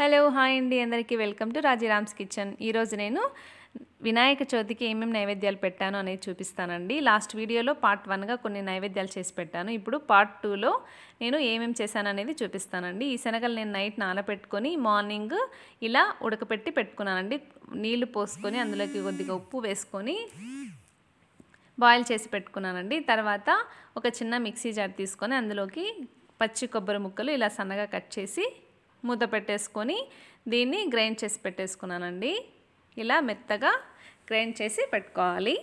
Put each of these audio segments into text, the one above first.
Hello hi అండి అందరికీ welcome to రాజీరామ్స్ kitchen. ఈరోజు నేను వినాయక చవితికి ఏమేమి నైవేద్యాలు పెట్టాను అనేది చూపిస్తానండి. లాస్ట్ వీడియోలో పార్ట్ 1గా కొన్ని నైవేద్యాలు చేసి పెట్టాను. ఇప్పుడు పార్ట్ 2లో నేను ఏమేమి చేశాను అనేది చూపిస్తానండి. ఈ శనగలు నేను నైట్ నానబెట్టుకొని మార్నింగ్ ఇలా ఉడకపెట్టి పెట్టుకున్నానండి. నీళ్లు పోసుకొని అందులోకి కొద్దిగా ఉప్పు వేసుకొని బాయిల్ చేసి పెట్టుకున్నానండి. తర్వాత ఒక చిన్న మిక్సీ జార్ తీసుకొని అందులోకి పచ్చి కొబ్బరి ముక్కలు ఇలా సన్నగా కట్ చేసి మూత పెట్టేసుకొని దీన్ని గ్రైండ్ చేసి పెట్టేసుకున్నానండి. ఇలా మెత్తగా గ్రైండ్ చేసి పెట్టుకోవాలి.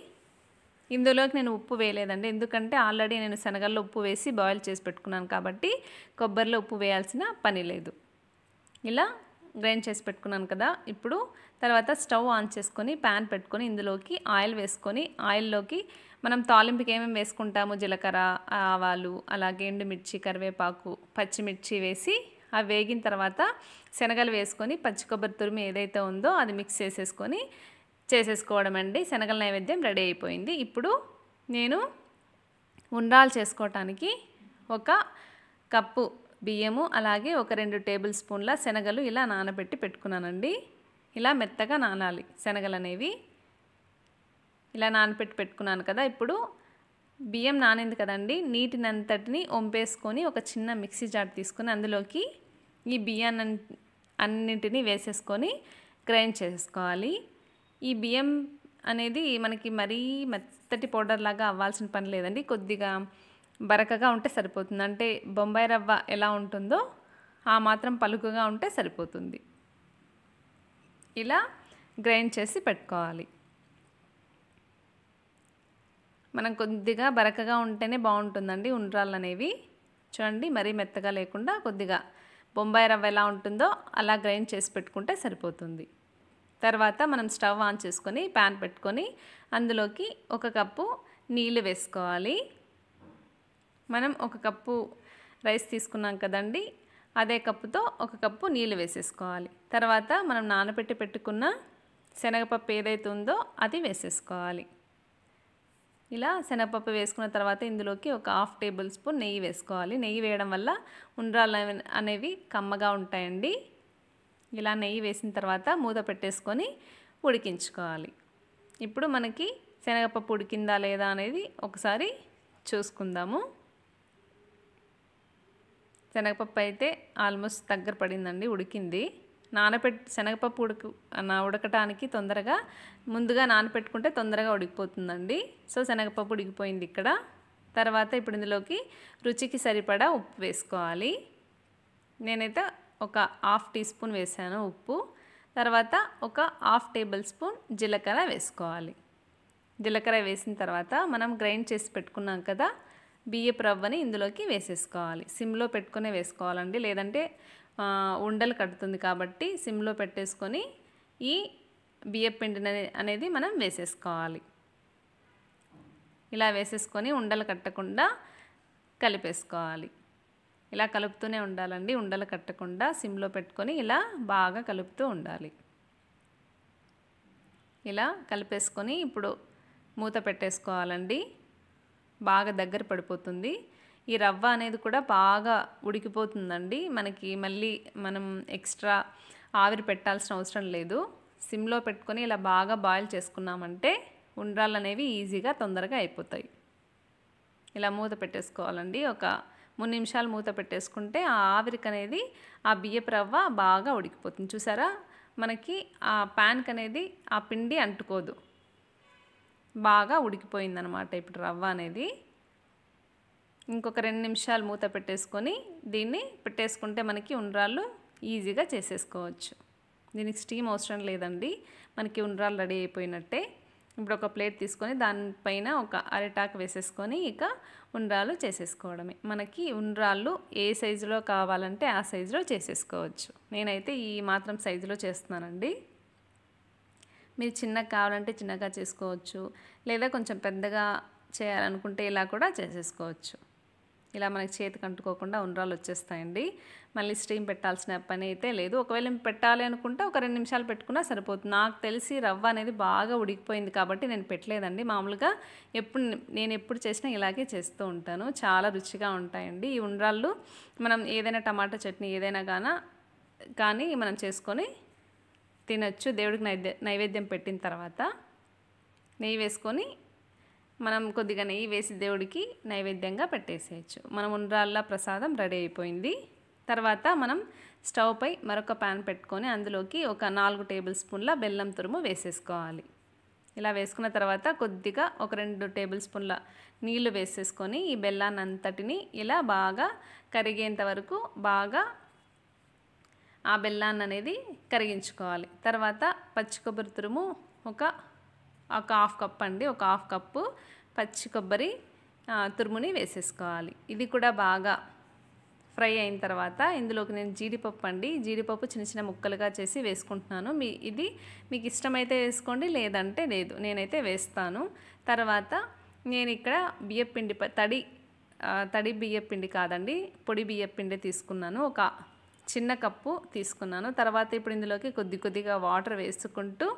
ఇందులోకి నేను ఉప్పు వేయలేదండి, ఎందుకంటే ఆల్రెడీ నేను శనగల్లో ఉప్పు వేసి బాయిల్ చేసి పెట్టుకున్నాను కాబట్టి కొబ్బరిలో ఉప్పు వేయాల్సిన పని లేదు. ఇలా గ్రైండ్ చేసి పెట్టుకున్నాను కదా. ఇప్పుడు తర్వాత స్టవ్ ఆన్ చేసుకొని ప్యాన్ పెట్టుకొని ఇందులోకి ఆయిల్ వేసుకొని ఆయిల్లోకి మనం తాలింపుకి ఏమేమి వేసుకుంటాము, జీలకర్ర, ఆవాలు, అలాగే ఎండుమిర్చి, కరివేపాకు, పచ్చిమిర్చి వేసి అవి వేగిన తర్వాత శనగలు వేసుకొని పచ్చి కొబ్బరి తురుము ఏదైతే ఉందో అది మిక్స్ చేసేసుకోవడం అండి. శనగల నైవేద్యం రెడీ అయిపోయింది. ఇప్పుడు నేను ఉండ్రాలు చేసుకోవటానికి ఒక కప్పు బియ్యము అలాగే ఒక 2 టేబుల్ స్పూన్ల శనగలు ఇలా నానబెట్టి పెట్టుకున్నానండి. ఇలా మెత్తగా నానాలి శనగలు అనేవి. ఇలా నానబెట్టి పెట్టుకున్నాను కదా. ఇప్పుడు బియ్యం నానింది కదండి, నీటినంతటిని వంపేసుకొని ఒక చిన్న మిక్సీ జార్ తీసుకొని అందులోకి ఈ బియ్యాన్ని అన్నింటినీ వేసేసుకొని గ్రైండ్ చేసుకోవాలి. ఈ బియ్యం అనేది మనకి మరీ మెత్తటి పౌడర్ లాగా అవ్వాల్సిన పని లేదండి, కొద్దిగా బరకగా ఉంటే సరిపోతుంది. అంటే బొంబాయి రవ్వ ఎలా ఉంటుందో ఆ మాత్రం పలుకుగా ఉంటే సరిపోతుంది. ఇలా గ్రైండ్ చేసి పెట్టుకోవాలి. మనం కొద్దిగా బరకగా ఉంటేనే బాగుంటుందండి ఉండ్రాళ్ళు అనేవి. చూడండి, మరీ మెత్తగా లేకుండా కొద్దిగా బొంబాయి రవ్వ ఎలా ఉంటుందో అలా గ్రైండ్ చేసి పెట్టుకుంటే సరిపోతుంది. తర్వాత మనం స్టవ్ ఆన్ చేసుకొని ప్యాన్ పెట్టుకొని అందులోకి 1 కప్పు నీళ్ళు వేసుకోవాలి. మనం 1 కప్పు రైస్ తీసుకున్నాం కదండి, అదే కప్పుతో 1 కప్పు నీళ్ళు వేసేసుకోవాలి. తర్వాత మనం నానబెట్టి పెట్టుకున్న శనగపప్పు ఏదైతే ఉందో అది వేసేసుకోవాలి. ఇలా శనగపప్పు వేసుకున్న తర్వాత ఇందులోకి ఒక 1/2 టేబుల్ స్పూన్ నెయ్యి వేసుకోవాలి. నెయ్యి వేయడం వల్ల ఉండ్రాళ్ళు అనేవి కమ్మగా ఉంటాయండి. ఇలా నెయ్యి వేసిన తర్వాత మూత పెట్టేసుకొని ఉడికించుకోవాలి. ఇప్పుడు మనకి శనగపప్పు ఉడికిందా లేదా అనేది ఒకసారి చూసుకుందాము. శనగపప్పు అయితే ఆల్మోస్ట్ దగ్గర పడిందండి, ఉడికింది. శనగపప్పు ఉడకటానికి తొందరగా ముందుగా నానపెట్టుకుంటే తొందరగా ఉడికిపోతుందండి. సో శనగపప్పు ఉడికిపోయింది ఇక్కడ. తర్వాత ఇప్పుడు ఇందులోకి రుచికి సరిపడా ఉప్పు వేసుకోవాలి. నేనైతే ఒక 1/2 టీ స్పూన్ వేసాను ఉప్పు. తర్వాత ఒక 1/2 టేబుల్ స్పూన్ జీలకర్ర వేసుకోవాలి. జీలకర్ర వేసిన తర్వాత మనం గ్రైండ్ చేసి పెట్టుకున్నాం కదా బియ్యపు రవ్వని ఇందులోకి వేసేసుకోవాలి. సిమ్లో పెట్టుకునే వేసుకోవాలండి, లేదంటే ఉండలు కట్టుతుంది కాబట్టి సిమ్లో పెట్టేసుకొని ఈ బియ్యపు పిండి అనేది మనం వేసేసుకోవాలి. ఇలా వేసేసుకొని ఉండలు కట్టకుండా కలిపేసుకోవాలి. ఇలా కలుపుతూనే ఉండాలండి, ఉండలు కట్టకుండా సిమ్లో పెట్టుకొని ఇలా బాగా కలుపుతూ ఉండాలి. ఇలా కలిపేసుకొని ఇప్పుడు మూత పెట్టేసుకోవాలండి. బాగా దగ్గర పడిపోతుంది. ఈ రవ్వ అనేది కూడా బాగా ఉడికిపోతుందండి. మనకి మళ్ళీ మనం ఎక్స్ట్రా ఆవిరి పెట్టాల్సిన అవసరం లేదు. సిమ్లో పెట్టుకొని ఇలా బాగా బాయిల్ చేసుకున్నామంటే ఉండ్రాళ్ళు అనేవి ఈజీగా తొందరగా అయిపోతాయి. ఇలా మూత పెట్టేసుకోవాలండి. ఒక 3 నిమిషాలు మూత పెట్టేసుకుంటే ఆ ఆవిరికి అనేది ఆ బియ్యపు రవ్వ బాగా ఉడికిపోతుంది. చూసారా, మనకి ఆ ప్యాన్కి అనేది ఆ పిండి అంటుకోదు, బాగా ఉడికిపోయిందనమాట ఇప్పుడు రవ్వ అనేది. ఇంకొక 2 నిమిషాలు మూత పెట్టేసుకొని దీన్ని పెట్టేసుకుంటే మనకి ఉండ్రాళ్ళు ఈజీగా చేసేసుకోవచ్చు. దీనికి స్టీమ్ అవసరం లేదండి, మనకి ఉండ్రాళ్ళు రెడీ అయిపోయినట్టే. ఇప్పుడు ఒక ప్లేట్ తీసుకొని దానిపైన ఒక అరిటాకు వేసేసుకొని ఇక ఉండ్రాళ్ళు చేసేసుకోవడమే. మనకి ఉండ్రాళ్ళు ఏ సైజులో కావాలంటే ఆ సైజులో చేసేసుకోవచ్చు. నేనైతే ఈ మాత్రం సైజులో చేస్తున్నానండి. మీరు చిన్నగా కావాలంటే చిన్నగా చేసుకోవచ్చు, లేదా కొంచెం పెద్దగా చేయాలనుకుంటే ఇలా కూడా చేసేసుకోవచ్చు. ఇలా మనకి చేతికి అంటుకోకుండా ఉండ్రాళ్ళు వచ్చేస్తాయండి. మళ్ళీ స్టీమ్ పెట్టాల్సిన పని అయితే లేదు. ఒకవేళ పెట్టాలి అనుకుంటే ఒక 2 నిమిషాలు పెట్టుకున్నా సరిపోతుంది. నాకు తెలిసి రవ్వ అనేది బాగా ఉడికిపోయింది కాబట్టి నేను పెట్టలేదండి. మామూలుగా నేను ఎప్పుడు చేసినా ఇలాగే చేస్తూ ఉంటాను. చాలా రుచిగా ఉంటాయండి ఈ ఉండ్రాళ్ళు. మనం ఏదైనా టమాటా చట్నీ ఏదైనా కానీ మనం చేసుకొని తినొచ్చు. దేవుడికి నైవేద్యం పెట్టిన తర్వాత నెయ్యి వేసుకొని మనం కొద్దిగా నెయ్యి వేసి దేవుడికి నైవేద్యంగా పెట్టేసేయచ్చు. మనం ఉండ్రాళ్ళ ప్రసాదం రెడీ అయిపోయింది. తర్వాత మనం స్టవ్ పై మరొక ప్యాన్ పెట్టుకొని అందులోకి ఒక 4 టేబుల్ స్పూన్ల బెల్లం తురుము వేసేసుకోవాలి. ఇలా వేసుకున్న తర్వాత కొద్దిగా ఒక 2 టేబుల్ స్పూన్ల నీళ్లు వేసేసుకొని ఈ బెల్లాన్ని అంతటిని ఇలా బాగా కరిగేంత వరకు బాగా ఆ బెల్లాన్ని అనేది కరిగించుకోవాలి. తర్వాత పచ్చి కొబ్బరి తురుము ఒక హాఫ్ కప్ అండి, ఒక హాఫ్ కప్పు పచ్చి కొబ్బరి తురుముని వేసేసుకోవాలి. ఇది కూడా బాగా ఫ్రై అయిన తర్వాత ఇందులోకి నేను జీడిపప్పు అండి, జీడిపప్పు చిన్న చిన్న ముక్కలుగా చేసి వేసుకుంటున్నాను. ఇది మీకు ఇష్టమైతే వేసుకోండి, లేదంటే లేదు. నేనైతే వేస్తాను. తర్వాత నేను ఇక్కడ బియ్యపిండి తడి బియ్యపిండి కాదండి, పొడి బియ్యపిండి తీసుకున్నాను. ఒక చిన్న కప్పు తీసుకున్నాను. తర్వాత ఇప్పుడు ఇందులోకి కొద్దిగా వాటర్ వేసుకుంటూ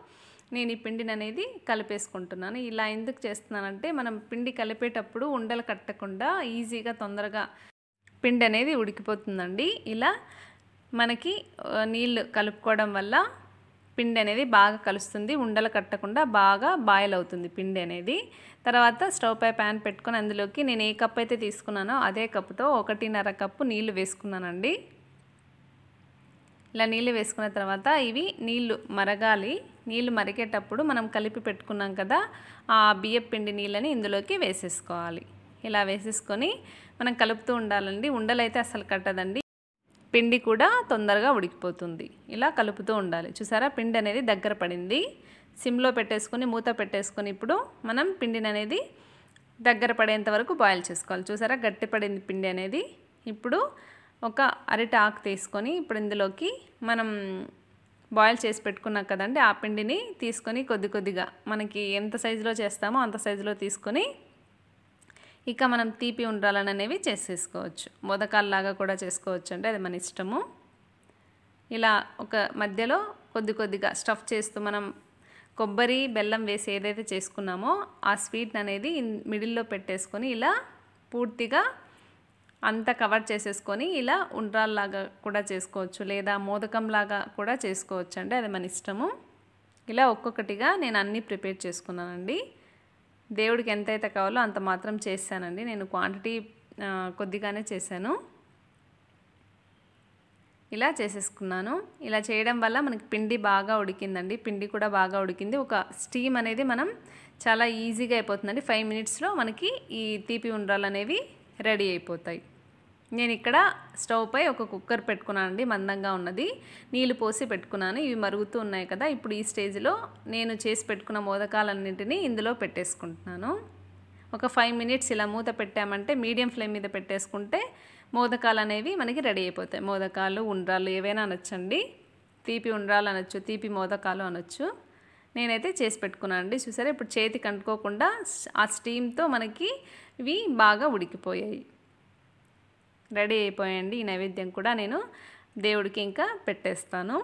నేను ఈ పిండిని అనేది కలిపేసుకుంటున్నాను. ఇలా ఎందుకు చేస్తున్నానంటే మనం పిండి కలిపేటప్పుడు ఉండలు కట్టకుండా ఈజీగా తొందరగా పిండి అనేది ఉడికిపోతుందండి. ఇలా మనకి నీళ్ళు కలుపుకోవడం వల్ల పిండి అనేది బాగా కలుస్తుంది, ఉండలు కట్టకుండా బాగా బాయిల్ అవుతుంది పిండి అనేది. తర్వాత స్టవ్ పై ప్యాన్ పెట్టుకొని అందులోకి నేను ఏ కప్ అయితే తీసుకున్నానో అదే కప్పుతో 1.5 కప్పు నీళ్లు వేసుకున్నానండి. ఇలా నీళ్ళు వేసుకున్న తర్వాత ఇవి నీళ్లు మరగాలి. నీళ్లు మరిగేటప్పుడు మనం కలిపి పెట్టుకున్నాం కదా ఆ బియ్యపు పిండి నీళ్ళని ఇందులోకి వేసేసుకోవాలి. ఇలా వేసేసుకొని మనం కలుపుతూ ఉండాలండి. ఉండలైతే అసలు కట్టదండి, పిండి కూడా తొందరగా ఉడికిపోతుంది. ఇలా కలుపుతూ ఉండాలి. చూసారా పిండి అనేది దగ్గర పడింది. సిమ్లో పెట్టేసుకొని మూత పెట్టేసుకొని ఇప్పుడు మనం పిండిని అనేది దగ్గర పడేంత వరకు బాయిల్ చేసుకోవాలి. చూసారా గట్టి పడింది పిండి అనేది. ఇప్పుడు ఒక అరటి ఆకు తీసుకొని ఇప్పుడు ఇందులోకి మనం బాయిల్ చేసి పెట్టుకున్నాం కదండి ఆ పిండిని తీసుకొని కొద్దిగా మనకి ఎంత సైజులో చేస్తామో అంత సైజులో తీసుకొని ఇక మనం తీపి ఉండ్రాలను అనేవి చేసేసుకోవచ్చు. మోదకాల్లాగా కూడా చేసుకోవచ్చు అండి, అది మన ఇష్టము. ఇలా ఒక మధ్యలో కొద్దిగా స్టఫ్ చేస్తూ మనం కొబ్బరి బెల్లం వేసి ఏదైతే చేసుకున్నామో ఆ స్వీట్ అనేది మిడిల్లో పెట్టేసుకొని ఇలా పూర్తిగా అంతా కవర్ చేసేసుకొని ఇలా ఉండ్రాల్లాగా కూడా చేసుకోవచ్చు, లేదా మోదకంలాగా కూడా చేసుకోవచ్చు అండి, అది మన ఇష్టము. ఇలా ఒక్కొక్కటిగా నేను అన్నీ ప్రిపేర్ చేసుకున్నానండి. దేవుడికి ఎంతైతే కావాలో అంత మాత్రం చేశానండి. నేను క్వాంటిటీ కొద్దిగానే చేశాను. ఇలా చేసేసుకున్నాను. ఇలా చేయడం వల్ల మనకి పిండి బాగా ఉడికిందండి. పిండి కూడా బాగా ఉడికింది. ఒక స్టీమ్ అనేది మనం చాలా ఈజీగా అయిపోతుందండి. 5 మినిట్స్లో మనకి ఈ తీపి ఉండ్రాలు అనేవి రెడీ అయిపోతాయి. నేను ఇక్కడ స్టవ్ పై ఒక కుక్కర్ పెట్టుకున్నాను అండి, మందంగా ఉన్నది. నీళ్లు పోసి పెట్టుకున్నాను. ఇవి మరుగుతూ ఉన్నాయి కదా. ఇప్పుడు ఈ స్టేజ్లో నేను చేసి పెట్టుకున్న మోదకాలన్నింటినీ ఇందులో పెట్టేసుకుంటున్నాను. ఒక 5 మినిట్స్ ఇలా మూత పెట్టామంటే మీడియం ఫ్లేమ్ మీద పెట్టేసుకుంటే మోదకాలు అనేవి మనకి రెడీ అయిపోతాయి. మోదకాలు ఉండ్రాలు ఏవైనా అనొచ్చండి. తీపి ఉండ్రాలు అనొచ్చు, తీపి మోదకాలు అనొచ్చు. నేనైతే చేసి పెట్టుకున్నాను అండి. చూసారా ఇప్పుడు చేతికి అంటుకోకుండా ఆ స్టీమ్తో మనకి ఇవి బాగా ఉడికిపోయాయి, రెడీ అయిపోయాయండి. ఈ నైవేద్యం కూడా నేను దేవుడికి ఇంకా పెట్టేస్తాను.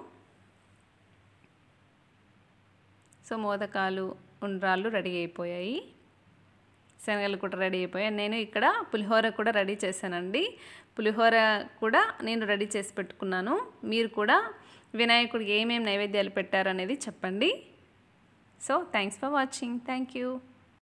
సో మోదకాలు ఉండ్రాళ్ళు రెడీ అయిపోయాయి, శనగలు కూడా రెడీ అయిపోయాయి. నేను ఇక్కడ పులిహోర కూడా రెడీ చేశానండి. పులిహోర కూడా నేను రెడీ చేసి పెట్టుకున్నాను. మీరు కూడా వినాయకుడికి ఏమేమి నైవేద్యాలు పెట్టారు అనేది చెప్పండి. So thanks for watching. Thank you.